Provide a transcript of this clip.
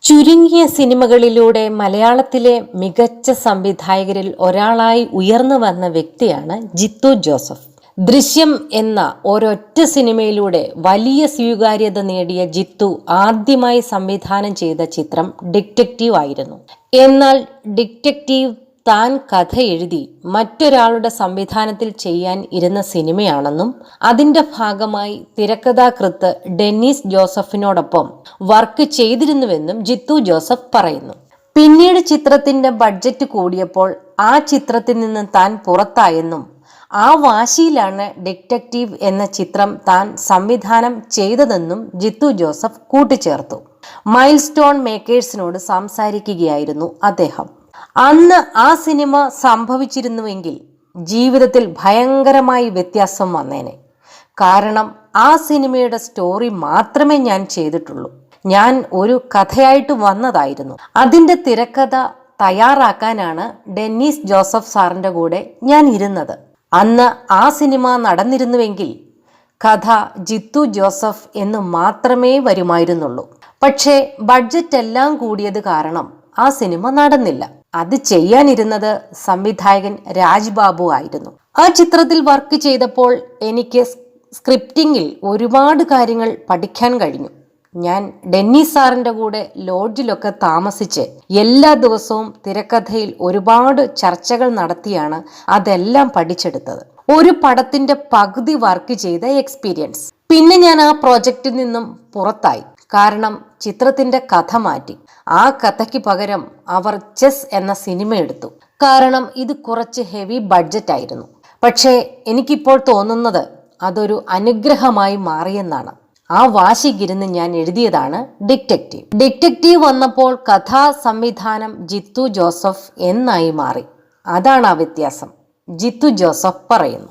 ചുരുങ്ങിയ സിനിമകളിലൂടെ മലയാളത്തിലെ മികച്ച സംവിധായകരിൽ ഒരാളായി ഉയർന്നു വന്ന വ്യക്തിയാണ് ജിത്തു ജോസഫ്. ദൃശ്യം എന്ന ഒരൊറ്റ സിനിമയിലൂടെ വലിയ സ്വീകാര്യത നേടിയ ജിത്തു ആദ്യമായി സംവിധാനം ചെയ്ത ചിത്രം ഡിറ്റക്റ്റീവ് ആയിരുന്നു. എന്നാൽ ഡിറ്റക്റ്റീവ് താൻ കഥ എഴുതി മറ്റൊരാളുടെ സംവിധാനത്തിൽ ചെയ്യാൻ ഇരുന്ന സിനിമയാണെന്നും അതിന്റെ ഭാഗമായി തിരക്കഥാകൃത്ത് ഡെന്നീസ് ജോസഫിനോടൊപ്പം വർക്ക് ചെയ്തിരുന്നുവെന്നും ജിത്തു ജോസഫ് പറയുന്നു. പിന്നീട് ചിത്രത്തിന്റെ ബഡ്ജറ്റ് കൂടിയപ്പോൾ ആ ചിത്രത്തിൽ നിന്ന് താൻ പുറത്തായെന്നും ആ വാശിയിലാണ് ഡിറ്റക്റ്റീവ് എന്ന ചിത്രം താൻ സംവിധാനം ചെയ്തതെന്നും ജിത്തു ജോസഫ് കൂട്ടിച്ചേർത്തു. മൈൽ സ്റ്റോൺ മേക്കേഴ്സിനോട് സംസാരിക്കുകയായിരുന്നു അദ്ദേഹം. അന്ന് ആ സിനിമ സംഭവിച്ചിരുന്നുവെങ്കിൽ ജീവിതത്തിൽ ഭയങ്കരമായി വ്യത്യാസം വന്നേനെ. കാരണം ആ സിനിമയുടെ സ്റ്റോറി മാത്രമേ ഞാൻ ചെയ്തിട്ടുള്ളൂ. ഞാൻ ഒരു കഥയായിട്ട് വന്നതായിരുന്നു. അതിൻ്റെ തിരക്കഥ തയ്യാറാക്കാനാണ് ഡെന്നീസ് ജോസഫ് സാറിൻ്റെ കൂടെ ഞാൻ ഇരുന്നത്. അന്ന് ആ സിനിമ നടന്നിരുന്നുവെങ്കിൽ കഥ ജിത്തു ജോസഫ് എന്ന് മാത്രമേ വരുമായിരുന്നുള്ളൂ. പക്ഷേ ബഡ്ജറ്റ് എല്ലാം കൂടിയത് കാരണം ആ സിനിമ നടന്നില്ല. അത് ചെയ്യാനിരുന്നത് സംവിധായകൻ രാജ്ബാബു ആയിരുന്നു. ആ ചിത്രത്തിൽ വർക്ക് ചെയ്തപ്പോൾ എനിക്ക് സ്ക്രിപ്റ്റിങ്ങിൽ ഒരുപാട് കാര്യങ്ങൾ പഠിക്കാൻ കഴിഞ്ഞു. ഞാൻ ഡെന്നീസ് സാറിൻ്റെ കൂടെ ലോഡ്ജിലൊക്കെ താമസിച്ച് എല്ലാ ദിവസവും തിരക്കഥയിൽ ഒരുപാട് ചർച്ചകൾ നടത്തിയാണ് അതെല്ലാം പഠിച്ചെടുത്തത്. ഒരു പടത്തിന്റെ പകുതി വർക്ക് ചെയ്ത എക്സ്പീരിയൻസ്. പിന്നെ ഞാൻ ആ പ്രോജക്റ്റിൽ നിന്നും പുറത്തായി. കാരണം ചിത്രത്തിന്റെ കഥ മാറ്റി. ആ കഥയ്ക്ക് പകരം അവർ ചെസ് എന്ന സിനിമ എടുത്തു. കാരണം ഇത് കുറച്ച് ഹെവി ബഡ്ജറ്റ് ആയിരുന്നു. പക്ഷേ എനിക്കിപ്പോൾ തോന്നുന്നത് അതൊരു അനുഗ്രഹമായി മാറിയെന്നാണ്. ആ വാശിക്കിരുന്ന് ഞാൻ എഴുതിയതാണ് ഡിറ്റക്റ്റീവ്. ഡിറ്റക്റ്റീവ് വന്നപ്പോൾ കഥാ സംവിധാനം ജിത്തു ജോസഫ് എന്നായി മാറി. അതാണ് ആ വ്യത്യാസം. ജിത്തു ജോസഫ് പറയുന്നു.